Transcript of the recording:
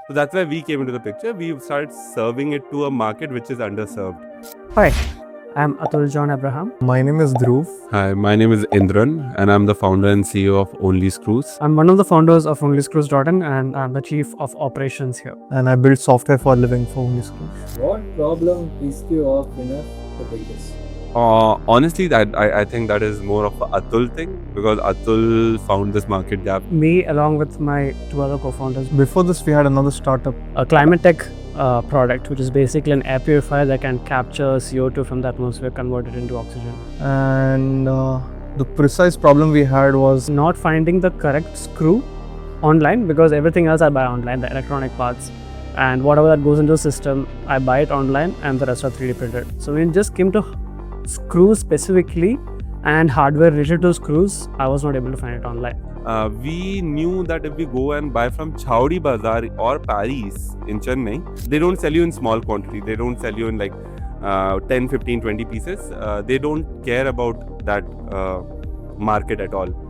So that's why we came into the picture. We started serving it to a market which is underserved. Hi, I'm Atul John Abraham. My name is Dhruv. Hi, my name is Indran and I'm the founder and CEO of OnlyScrews. I'm one of the founders of OnlyScrews.in and I'm the chief of operations here. And I build software for a living for OnlyScrews. What problem pissed you off enough to take this? Honestly, I think that is more of a Atul thing because Atul found this market gap. Me, along with my two other co-founders, Before this, we had another startup. a climate tech product, which is basically an air purifier that can capture CO2 from the atmosphere, convert it into oxygen. And the precise problem we had was Not finding the correct screw online because everything else I buy online, the electronic parts. And whatever that goes into the system, I buy it online and the rest are 3D printed. So when it just came to screws specifically and hardware related to screws, I was not able to find it online. We knew that if we go and buy from Chowdi Bazaar or Paris in Chennai, they don't sell you in small quantity. They don't sell you in like 10, 15, 20 pieces. They don't care about that market at all.